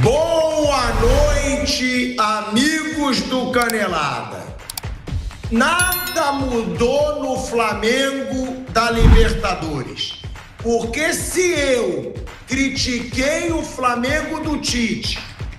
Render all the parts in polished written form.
Boa noite, amigos do Canelada. Nada mudou no Flamengo da Libertadores. Porque se eu critiquei o Flamengo do Tite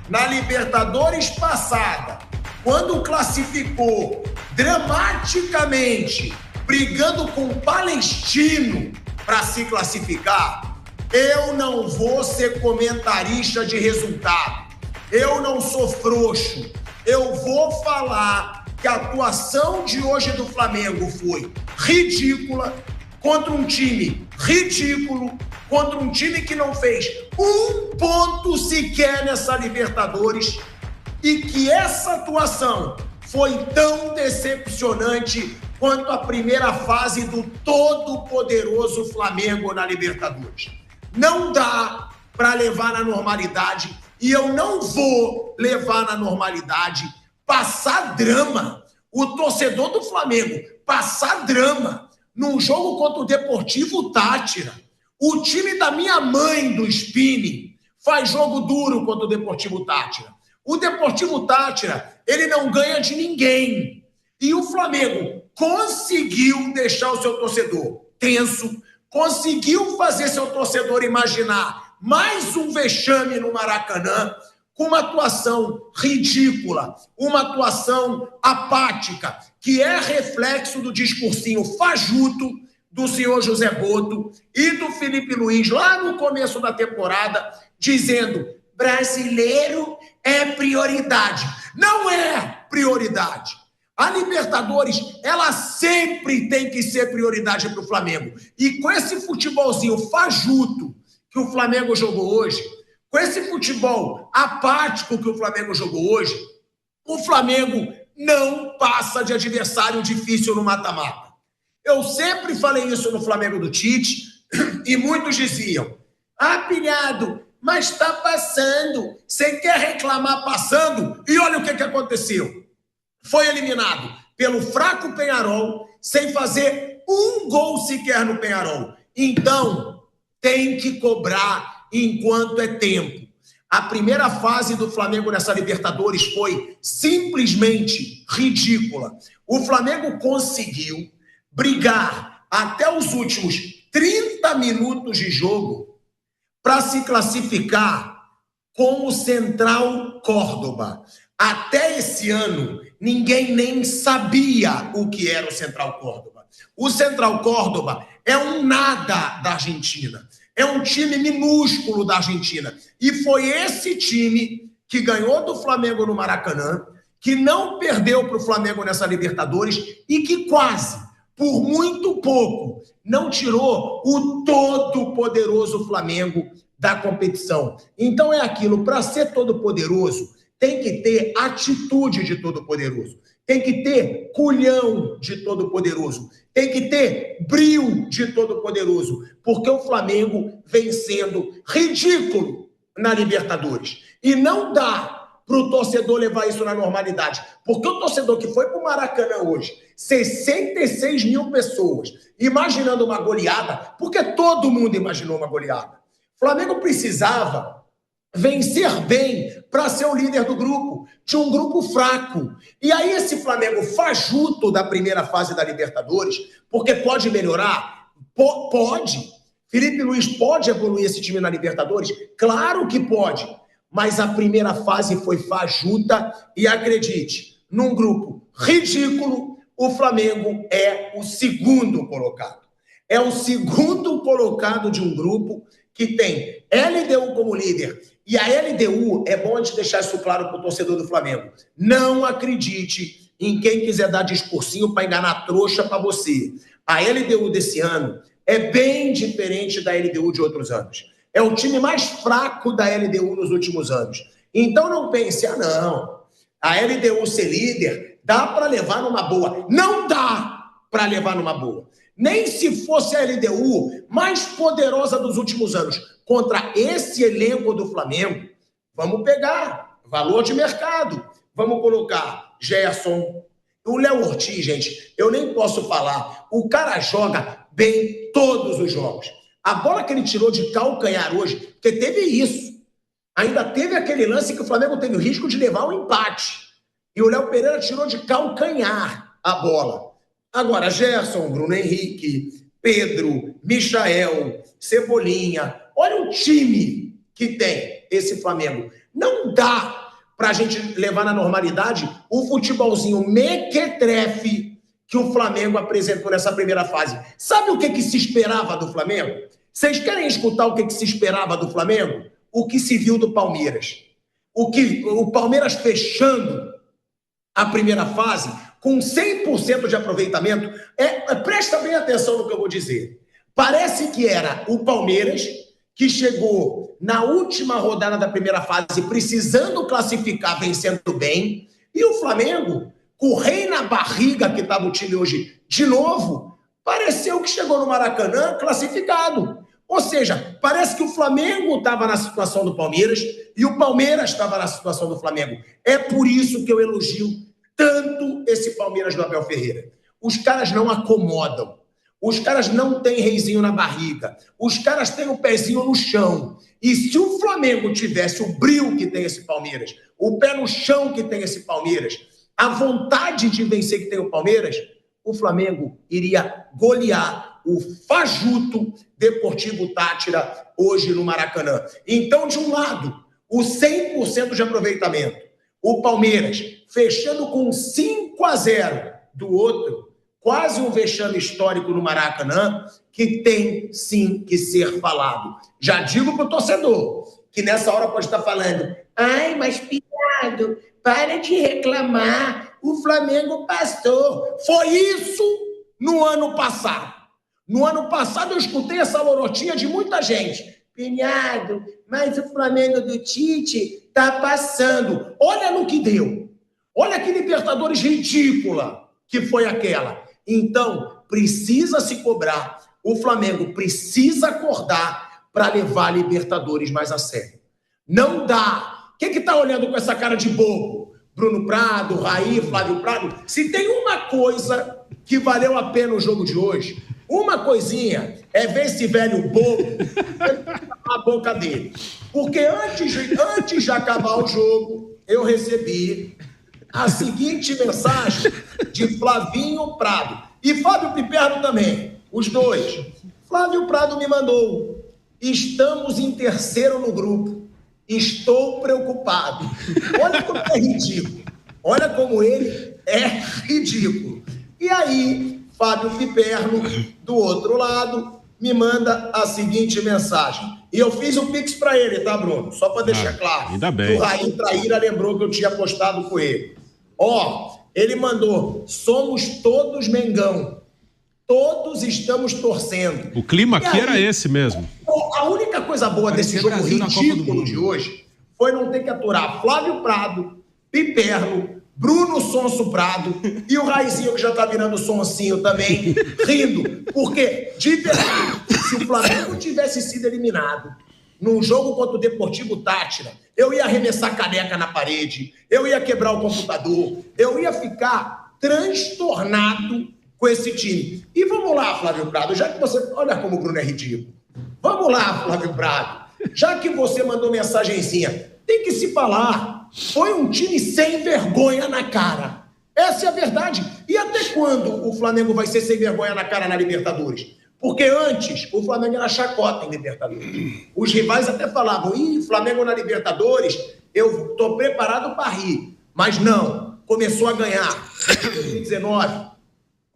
na Libertadores passada, quando classificou dramaticamente, brigando com o Palestino para se classificar, eu não vou ser comentarista de resultado. Eu não sou frouxo. Eu vou falar que a atuação de hoje do Flamengo foi ridícula, contra um time ridículo, contra um time que não fez um ponto sequer nessa Libertadores, e que essa atuação foi tão decepcionante quanto a primeira fase do todo-poderoso Flamengo na Libertadores. Não dá para levar na normalidade, e eu não vou levar na normalidade passar drama. O torcedor do Flamengo passar drama num jogo contra o Deportivo Táchira. O time da minha mãe do Spinning faz jogo duro contra o Deportivo Táchira. O Deportivo Táchira, ele não ganha de ninguém. E o Flamengo conseguiu deixar o seu torcedor tenso, conseguiu fazer seu torcedor imaginar mais um vexame no Maracanã, com uma atuação ridícula, uma atuação apática, que é reflexo do discursinho fajuto do senhor José Boto e do Felipe Luiz, lá no começo da temporada, dizendo: brasileiro é prioridade. Não é prioridade. A Libertadores, ela sempre tem que ser prioridade para o Flamengo. E com esse futebolzinho fajuto que o Flamengo jogou hoje, com esse futebol apático que o Flamengo jogou hoje, o Flamengo não passa de adversário difícil no mata-mata. Eu sempre falei isso no Flamengo do Tite, e muitos diziam: ah, pilhado, mas está passando. Você quer reclamar passando? E olha o que aconteceu. Foi eliminado pelo fraco Peñarol, sem fazer um gol sequer no Peñarol. Então, tem que cobrar enquanto é tempo. A primeira fase do Flamengo nessa Libertadores foi simplesmente ridícula. O Flamengo conseguiu brigar até os últimos 30 minutos de jogo para se classificar com o Central Córdoba. Até esse ano, ninguém nem sabia o que era o Central Córdoba. O Central Córdoba é um nada da Argentina. É um time minúsculo da Argentina. E foi esse time que ganhou do Flamengo no Maracanã, que não perdeu para o Flamengo nessa Libertadores e que quase, por muito pouco, não tirou o todo-poderoso Flamengo da competição. Então é aquilo, para ser todo-poderoso, tem que ter atitude de todo-poderoso, tem que ter culhão de todo-poderoso, tem que ter brio de todo-poderoso, porque o Flamengo vem sendo ridículo na Libertadores. E não dá para o torcedor levar isso na normalidade, porque o torcedor que foi para o Maracanã hoje, 66 mil pessoas, imaginando uma goleada, porque todo mundo imaginou uma goleada. O Flamengo precisava vencer bem para ser o líder do grupo, de um grupo fraco. E aí esse Flamengo fajuto da primeira fase da Libertadores, porque pode melhorar? Pode. Felipe Luiz pode evoluir esse time na Libertadores? Claro que pode. Mas a primeira fase foi fajuta e, acredite, num grupo ridículo, o Flamengo é o segundo colocado. É o segundo colocado de um grupo que tem LDU como líder. E a LDU, é bom a gente deixar isso claro para o torcedor do Flamengo. Não acredite em quem quiser dar discursinho para enganar trouxa para você. A LDU desse ano é bem diferente da LDU de outros anos. É o time mais fraco da LDU nos últimos anos. Então não pense, não, a LDU ser líder dá para levar numa boa. Não dá para levar numa boa. Nem se fosse a LDU mais poderosa dos últimos anos contra esse elenco do Flamengo, vamos pegar valor de mercado, vamos colocar Gerson, o Léo Ortiz, gente, eu nem posso falar, o cara joga bem todos os jogos. A bola que ele tirou de calcanhar hoje, porque teve isso, Ainda teve aquele lance que o Flamengo teve o risco de levar um empate. E o Léo Pereira tirou de calcanhar a bola. Agora, Gerson, Bruno Henrique, Pedro, Michael, Cebolinha. Olha o time que tem esse Flamengo. Não dá para a gente levar na normalidade o futebolzinho mequetrefe que o Flamengo apresentou nessa primeira fase. Sabe o que se esperava do Flamengo? Vocês querem escutar o que se esperava do Flamengo? O que se viu do Palmeiras. O Palmeiras fechando a primeira fase com 100% de aproveitamento. Presta bem atenção no que eu vou dizer. Parece que era o Palmeiras que chegou na última rodada da primeira fase precisando classificar, vencendo bem, e o Flamengo, com o rei na barriga que estava o time hoje de novo, pareceu que chegou no Maracanã classificado. Ou seja, parece que o Flamengo estava na situação do Palmeiras e o Palmeiras estava na situação do Flamengo. É por isso que eu elogio tanto esse Palmeiras do Abel Ferreira. Os caras não acomodam. Os caras não têm reizinho na barriga. Os caras têm o pezinho no chão. E se o Flamengo tivesse o brio que tem esse Palmeiras, o pé no chão que tem esse Palmeiras, a vontade de vencer que tem o Palmeiras, o Flamengo iria golear o fajuto Deportivo Táchira hoje no Maracanã. Então, de um lado, o 100% de aproveitamento. O Palmeiras fechando com 5-0. Do outro, quase um vexame histórico no Maracanã, que tem sim que ser falado. Já digo para o torcedor, que nessa hora pode estar falando: ai, mas Piado, para de reclamar, o Flamengo passou. Foi isso no ano passado. No ano passado eu escutei essa lorotinha de muita gente. Pinhado, mas o Flamengo do Tite está passando. Olha no que deu. Olha que Libertadores ridícula que foi aquela. Então, precisa se cobrar. O Flamengo precisa acordar para levar a Libertadores mais a sério. Não dá. Quem que tá olhando com essa cara de bobo? Bruno Prado, Raí, Flávio Prado. Se tem uma coisa que valeu a pena o jogo de hoje, uma coisinha é ver esse velho bobo a boca dele. Porque antes de acabar o jogo, eu recebi a seguinte mensagem de Flavinho Prado. E Fábio Piperno também, os dois. Flávio Prado me mandou: estamos em terceiro no grupo. Estou preocupado. Olha como é ridículo. Olha como ele é ridículo. E aí, Fábio Piperno, do outro lado, me manda a seguinte mensagem. E eu fiz um pix para ele, tá, Bruno? Só para deixar claro. Ainda bem. O Raí Traíra lembrou que eu tinha postado com ele. Ele mandou: somos todos Mengão. Todos estamos torcendo. O clima aqui era esse mesmo. A única coisa boa desse jogo ridículo de hoje foi não ter que aturar Flávio Prado, Piperno, Bruno Sonso Prado e o Raizinho, que já tá virando sonsinho também, rindo. Porque, de verdade, se o Flamengo tivesse sido eliminado num jogo contra o Deportivo Táchira, eu ia arremessar caneca na parede, eu ia quebrar o computador, eu ia ficar transtornado com esse time. E vamos lá, Flávio Prado, já que você... Olha como o Bruno é ridículo. Vamos lá, Flávio Prado. Já que você mandou mensagenzinha, tem que se falar. Foi um time sem vergonha na cara. Essa é a verdade. E até quando o Flamengo vai ser sem vergonha na cara na Libertadores? Porque antes, o Flamengo era chacota em Libertadores. Os rivais até falavam: Flamengo na Libertadores, eu tô preparado para rir. Mas não, começou a ganhar. 2019,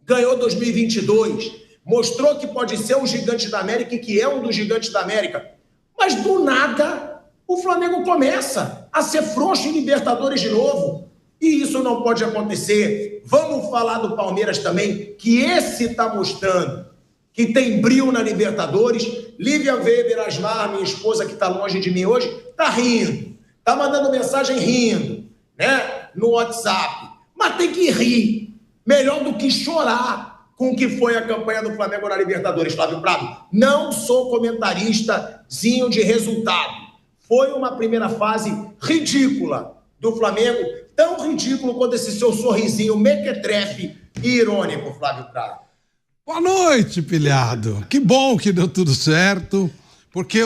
ganhou 2022, mostrou que pode ser um gigante da América e que é um dos gigantes da América. Mas do nada, o Flamengo começa a ser frouxo em Libertadores de novo. E isso não pode acontecer. Vamos falar do Palmeiras também, que esse está mostrando que tem brilho na Libertadores. Lívia Weber Asmar, minha esposa que está longe de mim hoje, está rindo. Está mandando mensagem rindo, né? No WhatsApp. Mas tem que rir. Melhor do que chorar com o que foi a campanha do Flamengo na Libertadores, Flávio Prado. Não sou comentaristazinho de resultado. Foi uma primeira fase ridícula do Flamengo, tão ridículo quanto esse seu sorrisinho mequetrefe e irônico, Flávio Prado. Boa noite, pilhado. Que bom que deu tudo certo. Porque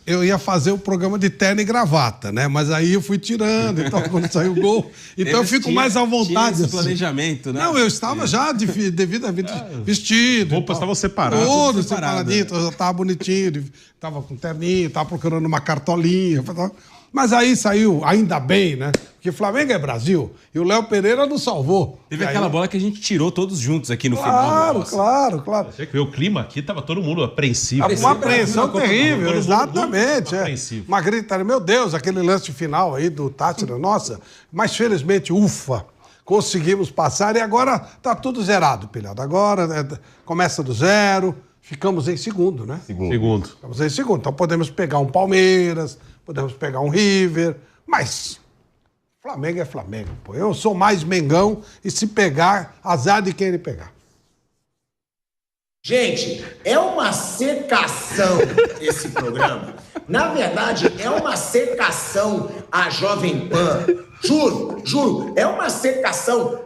eu ia fazer o programa de terno e gravata, né? Mas aí eu fui tirando, então quando saiu o gol... Então eu fico mais à vontade. Tinha esse planejamento, né? Não, eu estava já devidamente vestido. Roupas estavam separadas. Todos separaditos, eu estava bonitinho, estava com terninho, estava procurando uma cartolinha. Mas aí saiu, ainda bem, né? Porque Flamengo é Brasil e o Léo Pereira nos salvou. Teve aquela bola que a gente tirou todos juntos aqui no final. Claro. Você que vê o clima aqui, tava todo mundo apreensivo. Uma apreensão terrível, exatamente. Apreensivo. Uma gritaria, meu Deus, aquele lance final aí do Tátira, nossa. Mas felizmente, ufa, conseguimos passar e agora tá tudo zerado, pilhado. Agora começa do zero, ficamos em segundo, né? Segundo. Ficamos em segundo. Então podemos pegar um Palmeiras, podemos pegar um River, mas Flamengo é Flamengo, pô. Eu sou mais Mengão e se pegar, azar de quem ele pegar. Gente, é uma secação esse programa. Na verdade, é uma secação a Jovem Pan. Juro, é uma secação.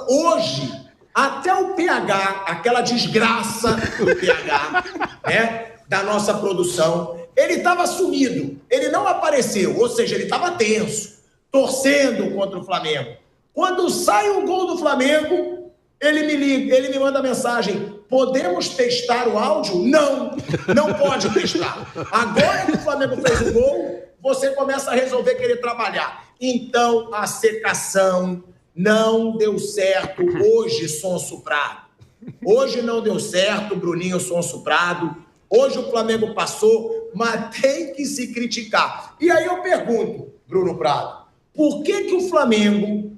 Hoje, até o PH, aquela desgraça do PH, né, da nossa produção, ele estava sumido, ele não apareceu, ou seja, ele estava tenso, torcendo contra o Flamengo. Quando sai o gol do Flamengo, ele me liga, ele me manda mensagem: podemos testar o áudio? Não pode testar. Agora que o Flamengo fez o gol, você começa a resolver querer trabalhar. Então, a secação não deu certo hoje, Sonso Prado. Hoje não deu certo, Bruninho Sonso Prado. Hoje o Flamengo passou, mas tem que se criticar. E aí eu pergunto, Bruno Prado, por que o Flamengo,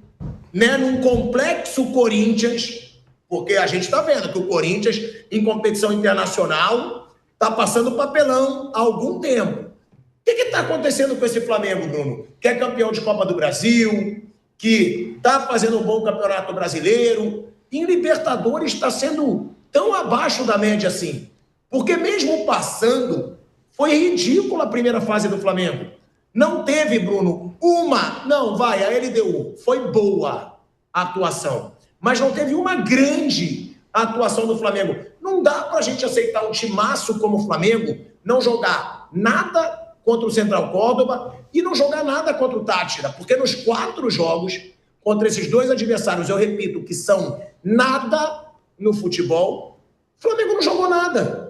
né, num complexo Corinthians, porque a gente está vendo que o Corinthians, em competição internacional, está passando papelão há algum tempo. O que está acontecendo com esse Flamengo, Bruno? Que é campeão de Copa do Brasil, que está fazendo um bom campeonato brasileiro, em Libertadores está sendo tão abaixo da média assim. Porque mesmo passando, foi ridícula a primeira fase do Flamengo. Não teve, Bruno, a LDU foi boa a atuação, mas não teve uma grande atuação do Flamengo. Não dá pra gente aceitar um timaço como o Flamengo não jogar nada contra o Central Córdoba e não jogar nada contra o Tátira, porque nos 4 jogos contra esses 2 adversários, eu repito, que são nada no futebol, o Flamengo não jogou nada.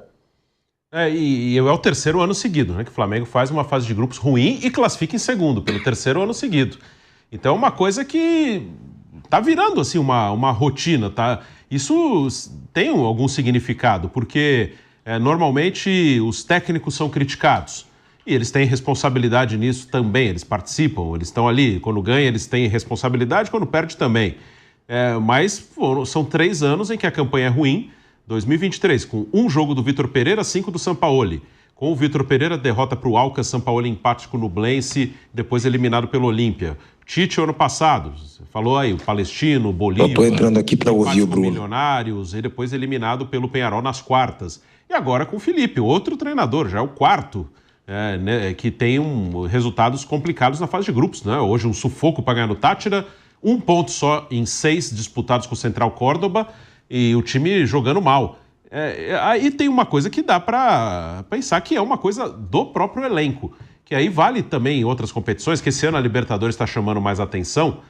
E é o terceiro ano seguido, né, que o Flamengo faz uma fase de grupos ruim e classifica em segundo, pelo terceiro ano seguido. Então é uma coisa que tá virando assim uma rotina, tá? Isso tem algum significado, porque normalmente os técnicos são criticados e eles têm responsabilidade nisso também, eles participam, eles estão ali, quando ganha eles têm responsabilidade, quando perde também. Mas são 3 anos em que a campanha é ruim. 2023, com 1 jogo do Vitor Pereira, 5 do Sampaoli. Com o Vitor Pereira, derrota para o Alcas, Sampaoli empate com o Nublense, depois eliminado pelo Olímpia. Tite, ano passado, você falou aí, o Palestino, o Bolívar... Eu tô entrando aqui para ouvir o Bruno. Milionários, e depois eliminado pelo Peñarol nas quartas. E agora com o Felipe, outro treinador, já é o 4º, né, que tem resultados complicados na fase de grupos, né? Hoje um sufoco para ganhar no Tátira, 1 ponto só em 6 disputados com o Central Córdoba, e o time jogando mal. Aí tem uma coisa que dá para pensar que é uma coisa do próprio elenco, que aí vale também em outras competições, que esse ano a Libertadores está chamando mais atenção,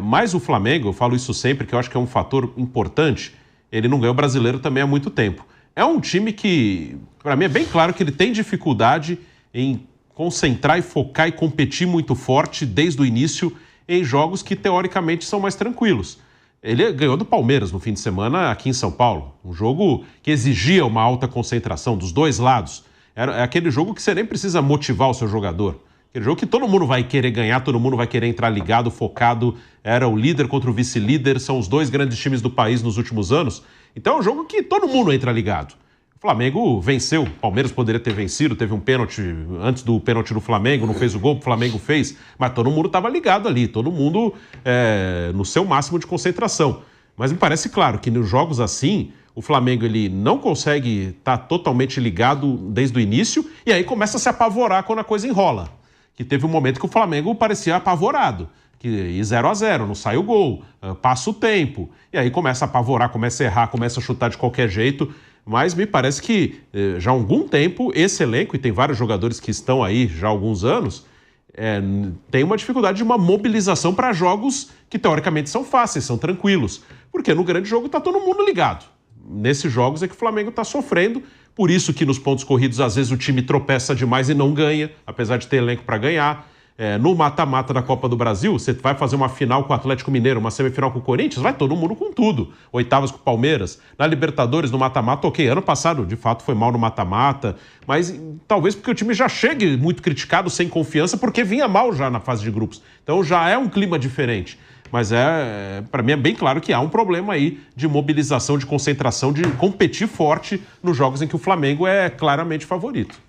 mas o Flamengo, eu falo isso sempre, que eu acho que é um fator importante, ele não ganha o Brasileiro também há muito tempo. É um time que, para mim, é bem claro que ele tem dificuldade em concentrar e focar e competir muito forte desde o início em jogos que, teoricamente, são mais tranquilos. Ele ganhou do Palmeiras no fim de semana aqui em São Paulo. Um jogo que exigia uma alta concentração dos 2 lados. É aquele jogo que você nem precisa motivar o seu jogador. Aquele jogo que todo mundo vai querer ganhar, todo mundo vai querer entrar ligado, focado. Era o líder contra o vice-líder, são os 2 grandes times do país nos últimos anos. Então é um jogo que todo mundo entra ligado. O Flamengo venceu, o Palmeiras poderia ter vencido, teve um pênalti antes do pênalti do Flamengo, não fez o gol, o Flamengo fez, mas todo mundo estava ligado ali, todo mundo no seu máximo de concentração. Mas me parece claro que nos jogos assim, o Flamengo ele não consegue estar totalmente ligado desde o início e aí começa a se apavorar quando a coisa enrola. Que teve um momento que o Flamengo parecia apavorado, que 0-0, não sai o gol, passa o tempo, e aí começa a apavorar, começa a errar, começa a chutar de qualquer jeito. Mas me parece que já há algum tempo esse elenco, e tem vários jogadores que estão aí já há alguns anos, tem uma dificuldade de uma mobilização para jogos que teoricamente são fáceis, são tranquilos. Porque no grande jogo está todo mundo ligado. Nesses jogos é que o Flamengo está sofrendo, por isso que nos pontos corridos às vezes o time tropeça demais e não ganha, apesar de ter elenco para ganhar. No mata-mata da Copa do Brasil, você vai fazer uma final com o Atlético Mineiro, uma semifinal com o Corinthians, vai todo mundo com tudo. Oitavas com o Palmeiras. Na Libertadores, no mata-mata, ok, ano passado de fato foi mal no mata-mata, mas talvez porque o time já chegue muito criticado, sem confiança, porque vinha mal já na fase de grupos. Então já é um clima diferente. Mas para mim é bem claro que há um problema aí de mobilização, de concentração, de competir forte nos jogos em que o Flamengo é claramente favorito.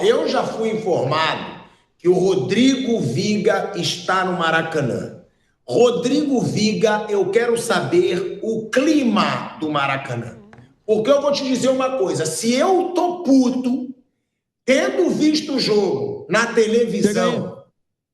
Eu já fui informado que o Rodrigo Viga está no Maracanã. Rodrigo Viga, eu quero saber o clima do Maracanã. Porque eu vou te dizer uma coisa, se eu tô puto, tendo visto o jogo na televisão,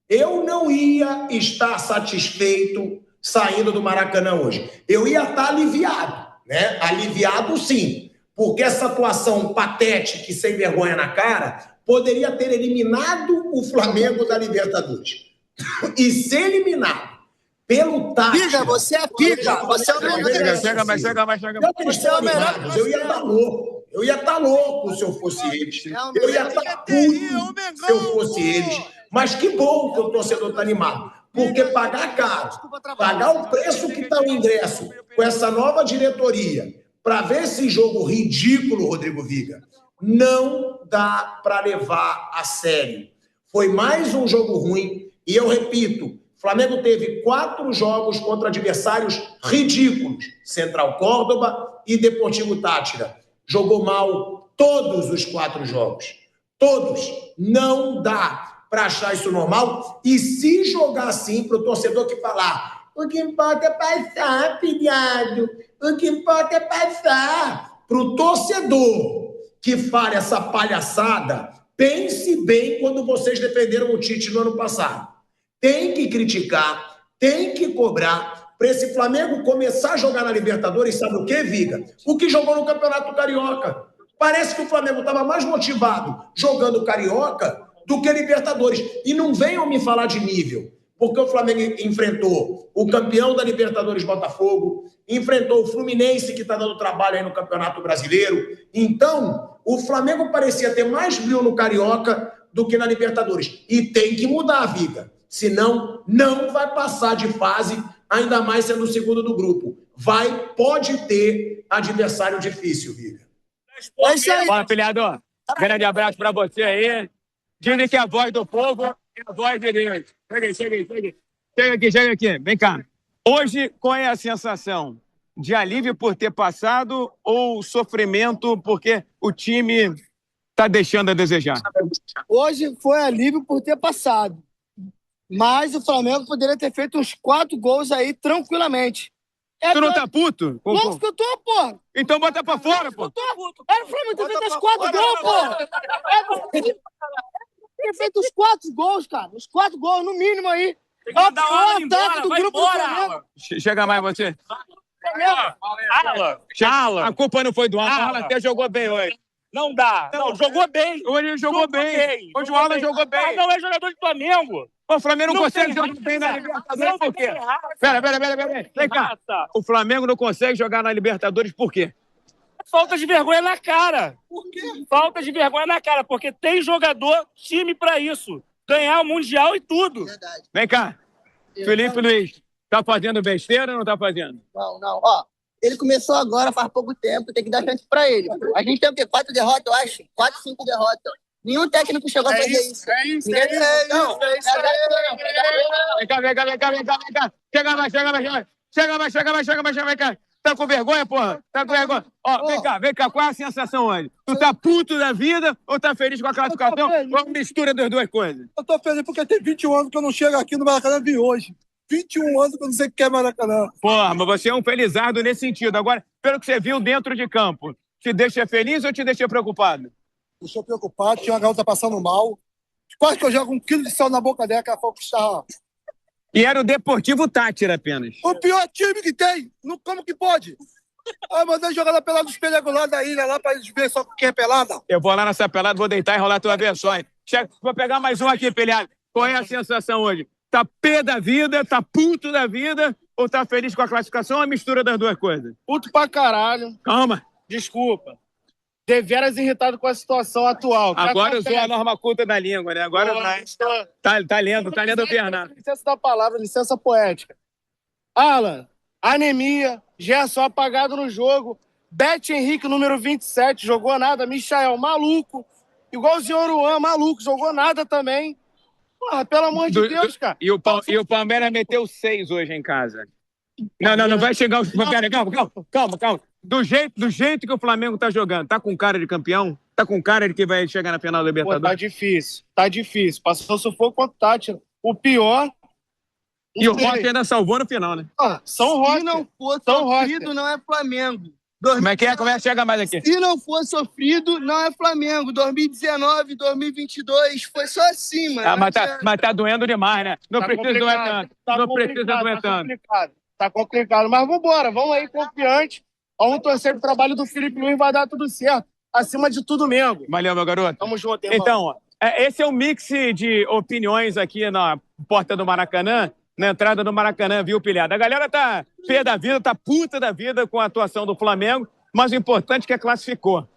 eu não ia estar satisfeito saindo do Maracanã hoje. Eu ia estar aliviado, né? Aliviado sim. Porque essa atuação patética e sem vergonha na cara poderia ter eliminado o Flamengo da Libertadores. E ser eliminado pelo Tátira... Pica, você é pica. Você é o melhor. Chega mais. Você é o melhor. Eu ia estar louco. Eu ia estar louco se eu fosse eles. Eu ia estar puto se eu fosse eles. Mas que bom que o torcedor está animado. Porque pagar caro, pagar o preço que está o ingresso com essa nova diretoria... Para ver esse jogo ridículo, Rodrigo Viga, não dá para levar a sério. Foi mais um jogo ruim e eu repito, o Flamengo teve 4 jogos contra adversários ridículos. Central Córdoba e Deportivo Táchira. Jogou mal todos os 4 jogos. Todos. Não dá para achar isso normal. E se jogar assim para o torcedor que falar... O que importa é passar, pilhado. O que importa é passar. Para o torcedor que fale essa palhaçada, pense bem quando vocês defenderam o Tite no ano passado. Tem que criticar, tem que cobrar. Para esse Flamengo começar a jogar na Libertadores, sabe o que, Viga? O que jogou no Campeonato Carioca. Parece que o Flamengo estava mais motivado jogando Carioca do que Libertadores. E não venham me falar de nível. Porque o Flamengo enfrentou o campeão da Libertadores Botafogo, enfrentou o Fluminense, que está dando trabalho aí no Campeonato Brasileiro. Então, o Flamengo parecia ter mais brilho no Carioca do que na Libertadores. E tem que mudar, Viga. Senão, não vai passar de fase, ainda mais sendo o segundo do grupo. Pode ter adversário difícil, Viga. É isso aí. Fala, pilhado. Grande abraço para você aí. Dizem que a voz do povo é a voz de Deus. Chega aqui. Vem cá. Hoje, qual é a sensação? De alívio por ter passado ou sofrimento porque o time está deixando a desejar? Hoje foi alívio por ter passado. Mas o Flamengo poderia ter feito uns 4 gols aí tranquilamente. Tu não tá puto? Lógico que eu tô, pô. Então bota pra fora, pô. Era o Flamengo ter feito os 4 gols, pô. Ter feito os 4 gols, cara. Os 4 gols, no mínimo aí. Tem que dar o Alan embora, do grupo embora, do Flamengo. Chega mais você. Alan. A culpa não foi do Alan. O Alan até jogou bem hoje. Não dá. Não, jogou bem. Hoje ele jogou bem. Hoje o Alan jogou bem. Mas não é jogador de Flamengo. O Flamengo não consegue jogar bem na Libertadores por quê? Pera. Vem cá. O Flamengo não consegue jogar na Libertadores por quê? Falta de vergonha na cara. Por quê? Falta de vergonha na cara, porque tem jogador, time pra isso. Ganhar o Mundial e tudo. Verdade. Vem cá. Felipe Luiz, tá fazendo besteira ou não tá fazendo? Não. Ó, ele começou agora, faz pouco tempo, tem que dar chance pra ele. A gente tem o quê? 4 derrotas, eu acho? 4, 5 derrotas. Nenhum técnico chegou a fazer isso. Vem cá. Chega mais. Tá com vergonha, porra? Tá com vergonha? Ó, vem cá. Qual é a sensação hoje? Tu tá puto da vida ou tá feliz com a classificação? Ou a mistura das duas coisas? Eu tô feliz porque tem 21 anos que eu não chego aqui no Maracanã de hoje. 21 anos que eu não sei o que é Maracanã. Porra, mas você é um felizardo nesse sentido. Agora, pelo que você viu dentro de campo, te deixa feliz ou te deixa preocupado? Deixou preocupado, tinha uma garota passando mal. Quase que eu jogo 1 quilo de sal na boca dela, que ela falou que estava... E era o Deportivo Táchira apenas. O pior time que tem. Como que pode? Ah, mandei jogar na pelada dos pelagos da ilha, lá pra eles verem só quem é pelada. Eu vou lá nessa pelada, vou deitar e rolar tua versões. Vou pegar mais um aqui, Pelhado. Qual é a sensação hoje? Tá pé da vida, tá puto da vida ou tá feliz com a classificação ou a mistura das duas coisas? Puto pra caralho. Calma. Desculpa. Deveras irritado com a situação atual. Agora usou a norma culta da língua, né? Agora tá lendo o Fernando. Licença da palavra, licença poética. Alan, anemia, Gerson apagado no jogo, Bete Henrique, número 27, jogou nada, Michael, maluco, igualzinho o Oruan, maluco, jogou nada também. Porra, pelo amor de Deus, cara. E o Palmeiras meteu 6 hoje em casa. Não vai chegar o... Pera, calma. Do jeito que o Flamengo tá jogando, tá com cara de campeão? Tá com cara de que vai chegar na final da Libertadores? Pô, tá difícil. Passou sufoco contra o Tátira. O pior... E o Roque ainda salvou no final, né? São Roque. Se não for sofrido, não é Flamengo. Como é que é? Como é que chega mais aqui? Se não for sofrido, não é Flamengo. 2019, 2022, foi só assim, mano. Mas tá doendo demais, né? Não precisa doer tanto. Não precisa doer tanto. Tá complicado. Mas vambora, vamos aí confiante. Vamos torcer pro trabalho do Felipe Luiz, vai dar tudo certo. Acima de tudo mesmo. Valeu, meu garoto. Tamo junto, irmão. Então, esse é um mix de opiniões aqui na porta do Maracanã, na entrada do Maracanã, viu, Pilhado? A galera tá pé da vida, tá puta da vida com a atuação do Flamengo, mas o importante é que classificou.